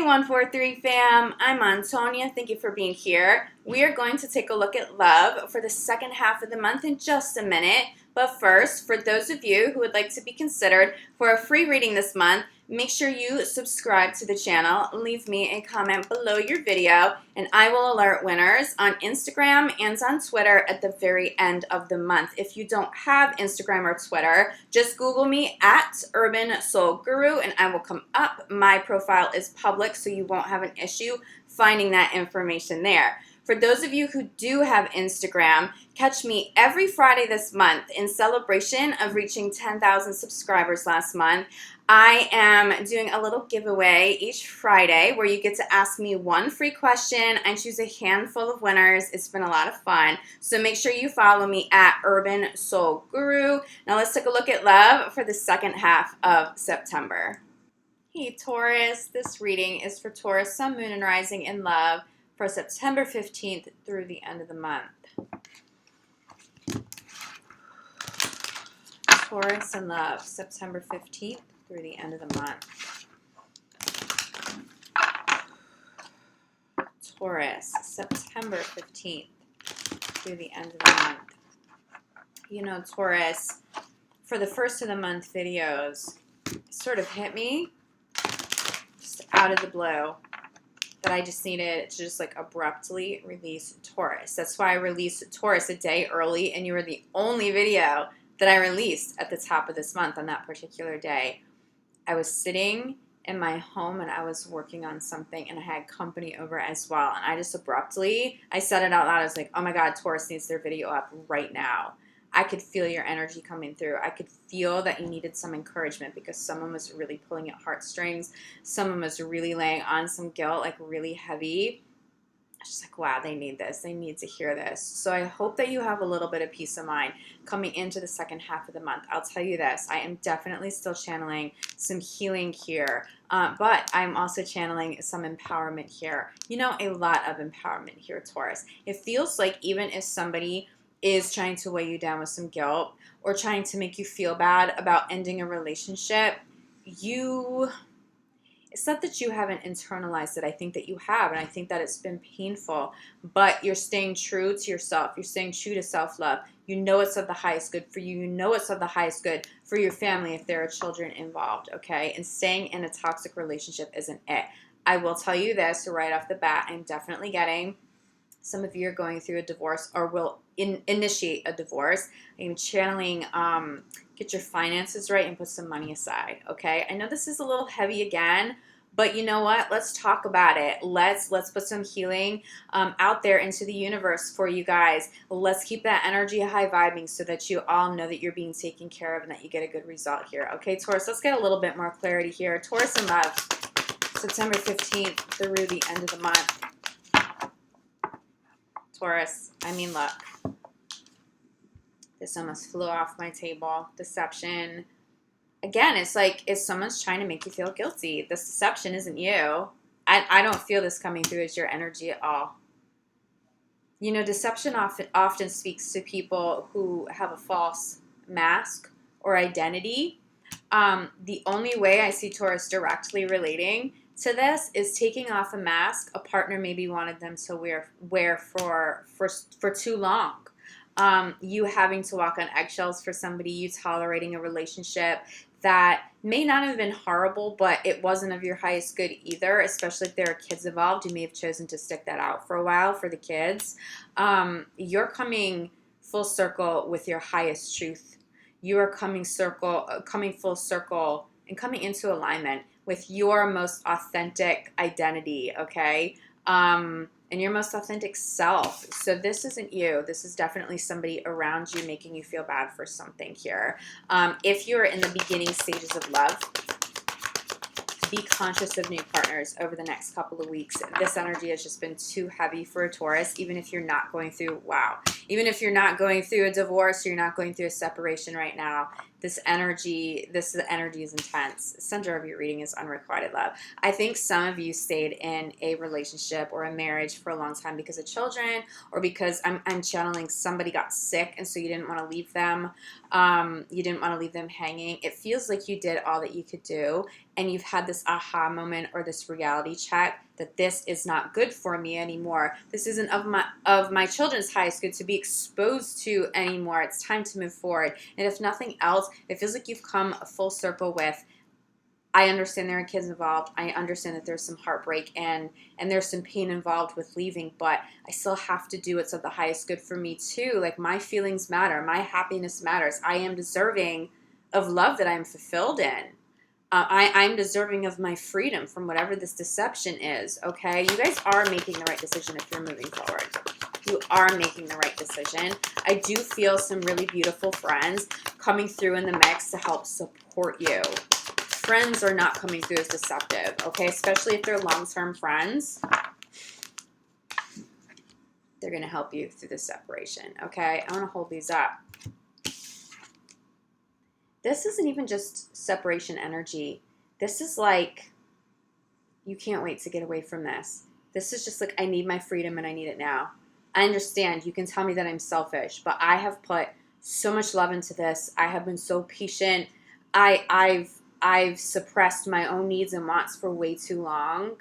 Hey 143 fam, I'm Antonia. Thank you for being here. We are going to take a look at love for the second half of the month in just a minute. But first, for those of you who would like to be considered for a free reading this month, make sure you subscribe to the channel, leave me a comment below your video, and I will alert winners on Instagram and on Twitter at the very end of the month. If you don't have Instagram or Twitter, just Google me at UrbanSoulGuru and I will come up. My profile is public, so you won't have an issue finding that information there. For those of you who do have Instagram, catch me every Friday this month in celebration of reaching 10,000 subscribers last month. I am doing a little giveaway each Friday where you get to ask me one free question. I choose a handful of winners. It's been a lot of fun. So make sure you follow me at UrbanSoulGuru. Now let's take a look at love for the second half of September. Hey Taurus, this reading is for Taurus, Sun, Moon, and Rising in love for September 15th through the end of the month. Taurus in love, September 15th through the end of the month. Taurus, September 15th through the end of the month. You know, Taurus, for the first of the month videos, it sort of hit me just out of the blue that I just needed to just like abruptly release Taurus. That's why I released Taurus a day early, and you were the only video that I released at the top of this month on that particular day. I was sitting in my home and I was working on something and I had company over as well. And I just abruptly, I said it out loud. I was like, oh my God, Taurus needs their video up right now. I could feel your energy coming through. I could feel that you needed some encouragement because someone was really pulling at heartstrings. Someone was really laying on some guilt, like really heavy. I was just like, wow, they need this. They need to hear this. So I hope that you have a little bit of peace of mind coming into the second half of the month. I'll tell you this, I am definitely still channeling some healing here, but I'm also channeling some empowerment here. You know, a lot of empowerment here, Taurus. It feels like even if somebody is trying to weigh you down with some guilt or trying to make you feel bad about ending a relationship, it's not that you haven't internalized it. I think that you have, and I think that it's been painful, but you're staying true to yourself. You're staying true to self-love. You know it's of the highest good for you. You know it's of the highest good for your family if there are children involved, okay? And staying in a toxic relationship isn't it. I will tell you this right off the bat. I'm definitely getting some of you are going through a divorce or will initiate a divorce. I'm channeling get your finances right and put some money aside, okay? I know this is a little heavy again, but you know what? Let's talk about it. Let's put some healing out there into the universe for you guys. Let's keep that energy high vibing so that you all know that you're being taken care of and that you get a good result here. Okay, Taurus, let's get a little bit more clarity here. Taurus in love, September 15th through the end of the month. Taurus, I mean, look, this almost flew off my table. Deception. Again, it's like if someone's trying to make you feel guilty, this deception isn't you. I don't feel this coming through as your energy at all. You know, deception often speaks to people who have a false mask or identity. The only way I see Taurus directly relating to this is taking off a mask a partner maybe wanted them to wear for too long. You having to walk on eggshells for somebody, you tolerating a relationship that may not have been horrible, but it wasn't of your highest good either, especially if there are kids involved. You may have chosen to stick that out for a while for the kids. You're coming full circle with your highest truth. You are coming full circle and coming into alignment with your most authentic identity, okay? And your most authentic self. So this isn't you. This is definitely somebody around you making you feel bad for something here. If you're in the beginning stages of love, be conscious of new partners over the next couple of weeks. This energy has just been too heavy for a Taurus, even if you're not going through, wow, Even if you're not going through a divorce or you're not going through a separation right now, this energy is intense. Center of your reading is unrequited love. I think some of you stayed in a relationship or a marriage for a long time because of children, or because I'm channeling somebody got sick and so you didn't want to leave them. You didn't want to leave them hanging. It feels like you did all that you could do, and you've had this aha moment or this reality check that this is not good for me anymore. This isn't of my children's highest good to be exposed to anymore. It's time to move forward. And if nothing else, it feels like you've come a full circle with, I understand there are kids involved. I understand that there's some heartbreak and there's some pain involved with leaving, but I still have to do what's of the highest good for me too. Like, my feelings matter. My happiness matters. I am deserving of love that I'm fulfilled in. I'm deserving of my freedom from whatever this deception is, okay? You guys are making the right decision if you're moving forward. You are making the right decision. I do feel some really beautiful friends coming through in the mix to help support you. Friends are not coming through as deceptive, okay? Especially if they're long-term friends. They're going to help you through the separation, okay? I want to hold these up. This isn't even just separation energy. This is like, you can't wait to get away from this. This is just like, I need my freedom and I need it now. I understand. You can tell me that I'm selfish, but I have put so much love into this. I have been so patient. I've suppressed my own needs and wants for way too long.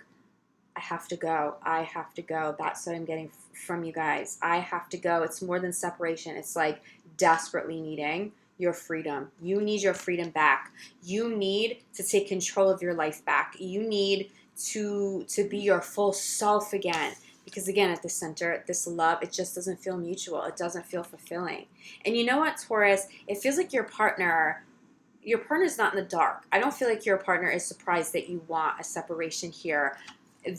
I have to go. I have to go. That's what I'm getting from you guys. I have to go. It's more than separation. It's like desperately needing your freedom. You need your freedom back. You need to take control of your life back. You need to be your full self again. Because again, at the center, this love, it just doesn't feel mutual. It doesn't feel fulfilling. And you know what, Taurus? It feels like your partner's not in the dark. I don't feel like your partner is surprised that you want a separation here.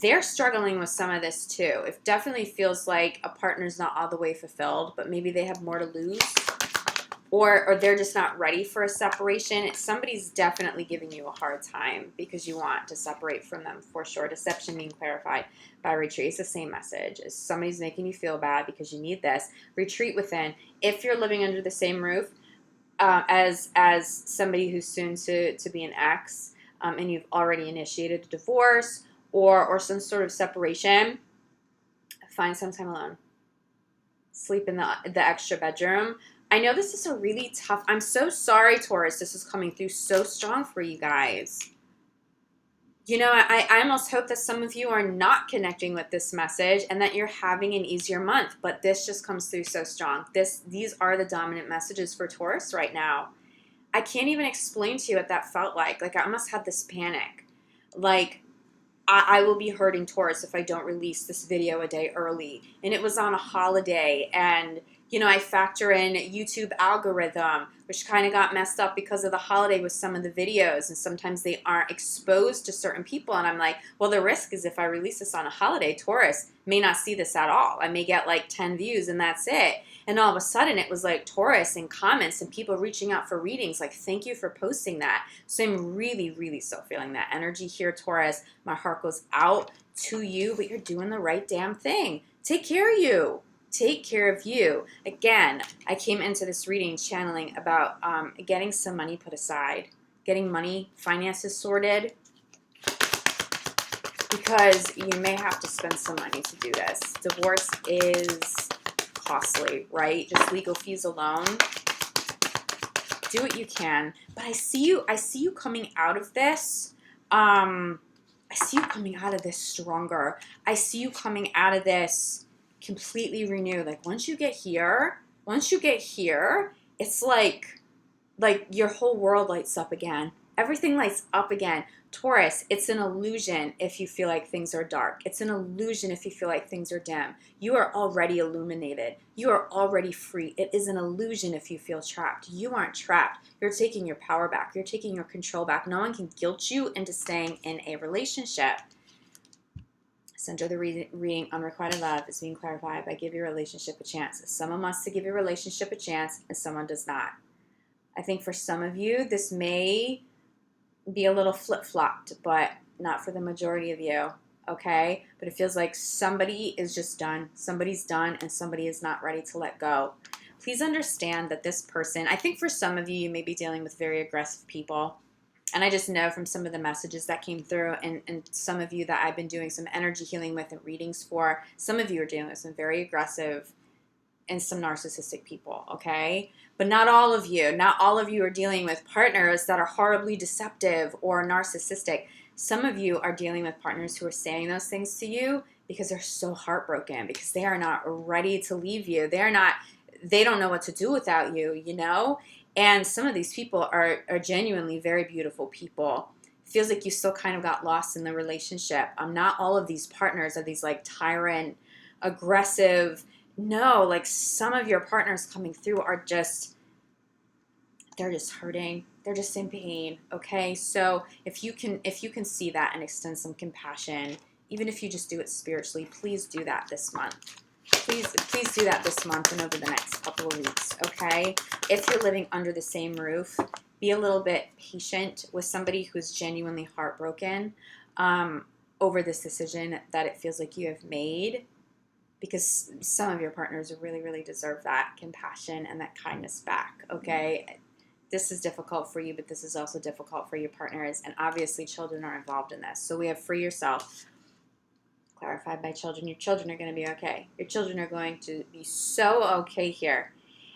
They're struggling with some of this too. It definitely feels like a partner's not all the way fulfilled, but maybe they have more to lose. Or they're just not ready for a separation. Somebody's definitely giving you a hard time because you want to separate from them for sure. Deception being clarified by retreat. It's the same message. As somebody's making you feel bad because you need this. Retreat within. If you're living under the same roof as somebody who's soon to be an ex, and you've already initiated a divorce or some sort of separation, find some time alone. Sleep in the extra bedroom. I know this is a really tough, I'm so sorry, Taurus, this is coming through so strong for you guys. You know, I almost hope that some of you are not connecting with this message and that you're having an easier month, but this just comes through so strong. These are the dominant messages for Taurus right now. I can't even explain to you what that felt like. Like, I almost had this panic. Like, I will be hurting Taurus if I don't release this video a day early. And it was on a holiday, and you know, I factor in YouTube algorithm, which kind of got messed up because of the holiday with some of the videos, and sometimes they aren't exposed to certain people, and I'm like, well, the risk is if I release this on a holiday, Taurus may not see this at all. I may get like 10 views and that's it. And all of a sudden it was like Taurus and comments and people reaching out for readings, like, thank you for posting that. So I'm really, really still feeling that energy here, Taurus. My heart goes out to you, but you're doing the right damn thing. Take care of you. Take care of you. Again, I came into this reading channeling about getting some money put aside, getting money, finances sorted, because you may have to spend some money to do this. Divorce is costly, right? Just legal fees alone. Do what you can. But I see you coming out of this. I see you coming out of this stronger. I see you coming out of this completely renewed. Like, once you get here, it's like your whole world lights up again. Everything lights up again. Taurus, it's an illusion if you feel like things are dark. It's an illusion if you feel like things are dim. You are already illuminated. You are already free. It is an illusion if you feel trapped. You aren't trapped. You're taking your power back. You're taking your control back. No one can guilt you into staying in a relationship. Center of the reading, unrequited love is being clarified by give your relationship a chance. Someone wants to give your relationship a chance and someone does not. I think for some of you, this may be a little flip-flopped, but not for the majority of you. okay? But it feels like somebody is just done. Somebody's done and somebody is not ready to let go. Please understand that this person, I think for some of you, you may be dealing with very aggressive people. And I just know from some of the messages that came through and some of you that I've been doing some energy healing with and readings for, some of you are dealing with some very aggressive and some narcissistic people, okay? But not all of you. Not all of you are dealing with partners that are horribly deceptive or narcissistic. Some of you are dealing with partners who are saying those things to you because they're so heartbroken, because they are not ready to leave you. They don't know what to do without you, you know? And some of these people are genuinely very beautiful people. It feels like you still kind of got lost in the relationship. Not all of these partners are these like tyrant, aggressive. No, like some of your partners coming through are just, they're just hurting. They're just in pain. Okay. So if you can see that and extend some compassion, even if you just do it spiritually, please do that this month. Please do that this month and over the next couple of weeks, okay? If you're living under the same roof, be a little bit patient with somebody who's genuinely heartbroken over this decision that it feels like you have made, because some of your partners really, really deserve that compassion and that kindness back, okay? This is difficult for you, but this is also difficult for your partners, and obviously children are involved in this. So we have free yourself. Clarified by children. Your children are going to be okay. Your children are going to be so okay here,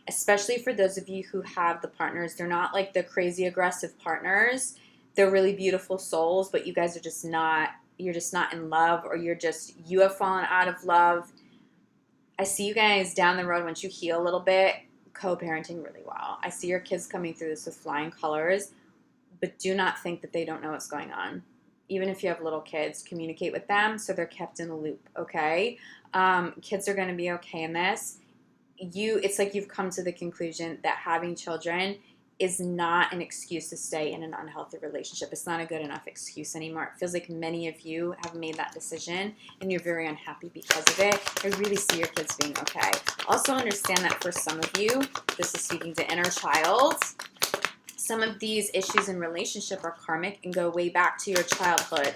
especially for those of you who have the partners. They're not like the crazy aggressive partners. They're really beautiful souls, but you guys are just not, you're just not in love, or you have fallen out of love. I see you guys down the road, once you heal a little bit, co-parenting really well. I see your kids coming through this with flying colors, but do not think that they don't know what's going on. Even if you have little kids, communicate with them so they're kept in the loop, okay? Kids are going to be okay in this. It's like you've come to the conclusion that having children is not an excuse to stay in an unhealthy relationship. It's not a good enough excuse anymore. It feels like many of you have made that decision and you're very unhappy because of it. I really see your kids being okay. Also understand that for some of you, this is speaking to inner child. Some of these issues in relationship are karmic and go way back to your childhood.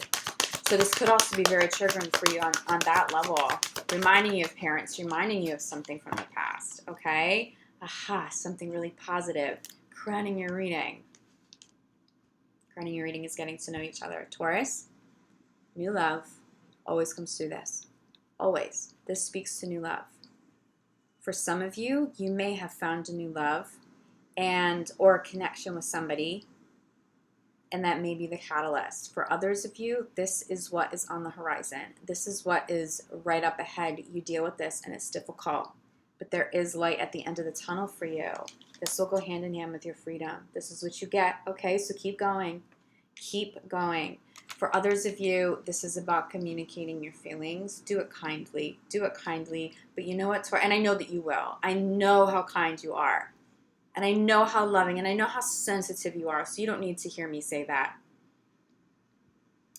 So this could also be very triggering for you on that level, reminding you of parents, reminding you of something from the past, okay? Aha, something really positive. Crowning your reading. Crowning your reading is getting to know each other. Taurus, new love always comes through this. Always. This speaks to new love. For some of you, you may have found a new love or a connection with somebody, and that may be the catalyst. For others of you, this is what is on the horizon. This is what is right up ahead. You deal with this and it's difficult, but there is light at the end of the tunnel for you. This will go hand in hand with your freedom. This is what you get, okay? So keep going. Keep going. For others of you, this is about communicating your feelings. Do it kindly. Do it kindly. But you know what, Taurus? And I know that you will. I know how kind you are. And I know how loving, and I know how sensitive you are, so you don't need to hear me say that.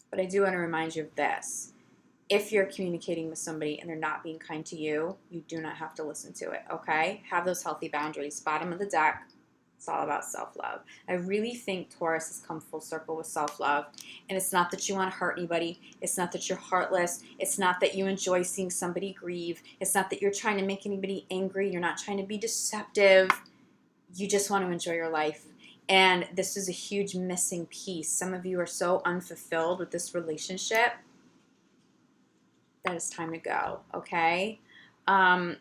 But I do want to remind you of this. If you're communicating with somebody and they're not being kind to you, you do not have to listen to it, okay? Have those healthy boundaries. Bottom of the deck, it's all about self-love. I really think Taurus has come full circle with self-love. And it's not that you want to hurt anybody. It's not that you're heartless. It's not that you enjoy seeing somebody grieve. It's not that you're trying to make anybody angry. You're not trying to be deceptive. You just want to enjoy your life. And this is a huge missing piece. Some of you are so unfulfilled with this relationship that it's time to go, okay? I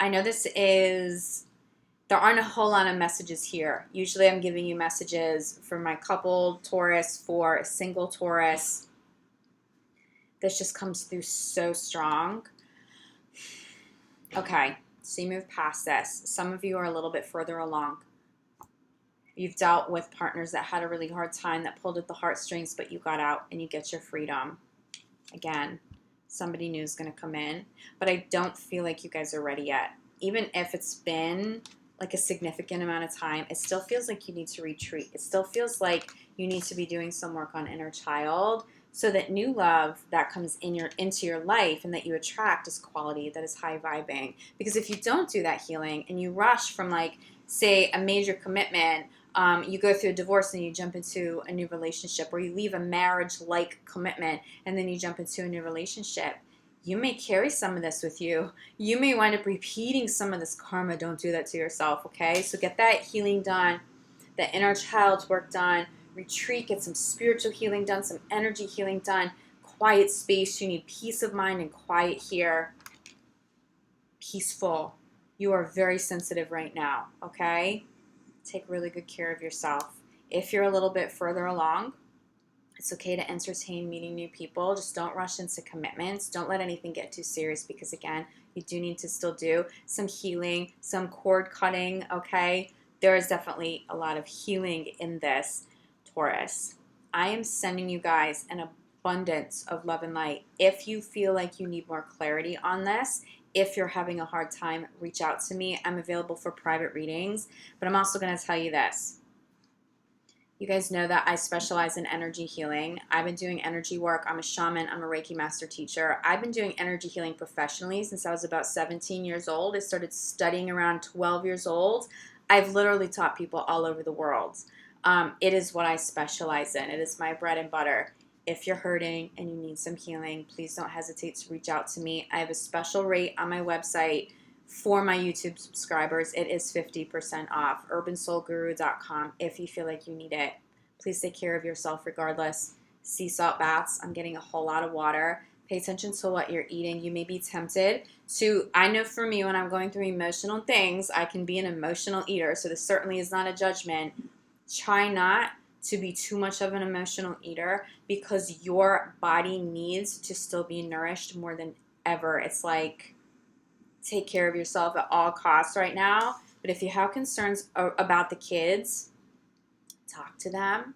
know there aren't a whole lot of messages here. Usually I'm giving you messages for my couple Taurus, for a single Taurus. This just comes through so strong. Okay. So you move past this. Some of you are a little bit further along. You've dealt with partners that had a really hard time, that pulled at the heartstrings, but you got out and you get your freedom. Again, somebody new is going to come in, but I don't feel like you guys are ready yet. Even if it's been like a significant amount of time, it still feels like you need to retreat. It still feels like you need to be doing some work on inner child, so that new love that comes into your life and that you attract is quality, that is high vibing. Because if you don't do that healing and you rush from, like, say, a major commitment You go through a divorce and you jump into a new relationship, or you leave a marriage-like commitment and then you jump into a new relationship. You may carry some of this with you. You may wind up repeating some of this karma. Don't do that to yourself, okay? So get that healing done, the inner child work done, retreat, get some spiritual healing done, some energy healing done, quiet space. You need peace of mind and quiet here. Peaceful. You are very sensitive right now, okay? Take really good care of yourself. If you're a little bit further along, it's okay to entertain meeting new people. Just don't rush into commitments. Don't let anything get too serious because, again, you do need to still do some healing, some cord cutting, okay? There is definitely a lot of healing in this, Taurus. I am sending you guys an abundance of love and light. If you feel like you need more clarity on this, if you're having a hard time, reach out to me. I'm available for private readings, but I'm also going to tell you this. You guys know that I specialize in energy healing. I've been doing energy work. I'm a shaman. I'm a Reiki master teacher. I've been doing energy healing professionally since I was about 17 years old. I started studying around 12 years old. I've literally taught people all over the world. It is what I specialize in. It is my bread and butter. If you're hurting and you need some healing, please don't hesitate to reach out to me. I have a special rate on my website for my YouTube subscribers. It is 50% off. UrbanSoulGuruCo if you feel like you need it. Please take care of yourself regardless. Sea salt baths. I'm getting a whole lot of water. Pay attention to what you're eating. You may be tempted to, I know for me when I'm going through emotional things, I can be an emotional eater. So this certainly is not a judgment. Try not to be too much of an emotional eater because your body needs to still be nourished more than ever. It's like, take care of yourself at all costs right now. But if you have concerns about the kids, talk to them.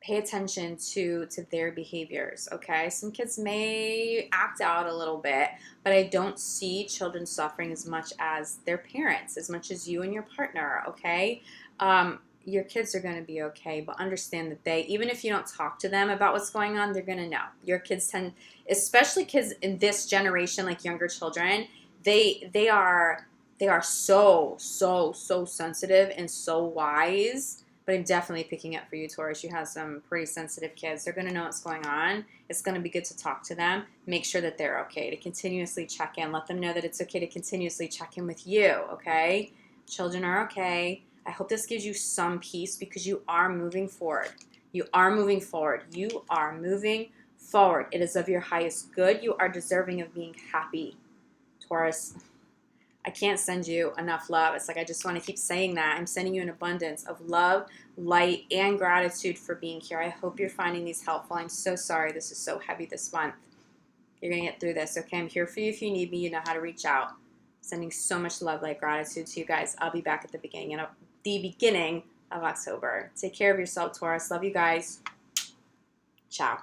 Pay attention to their behaviors, okay? Some kids may act out a little bit, but I don't see children suffering as much as their parents, as much as you and your partner, okay? Your kids are going to be okay, but understand that they, even if you don't talk to them about what's going on, they're going to know. Your kids tend, especially kids in this generation, like younger children, they are so sensitive and so wise. But I'm definitely picking up for you, Taurus. You have some pretty sensitive kids. They're going to know what's going on. It's going to be good to talk to them. Make sure that they're okay, to continuously check in. Let them know that it's okay to continuously check in with you, okay? Children are okay. I hope this gives you some peace because you are moving forward. You are moving forward. You are moving forward. It is of your highest good. You are deserving of being happy, Taurus. I can't send you enough love. It's like I just want to keep saying that. I'm sending you an abundance of love, light, and gratitude for being here. I hope you're finding these helpful. I'm so sorry this is so heavy this month. You're going to get through this, okay? I'm here for you if you need me. You know how to reach out. Sending so much love, light, gratitude to you guys. I'll be back at the beginning of October. Take care of yourself, Taurus. Love you guys. Ciao.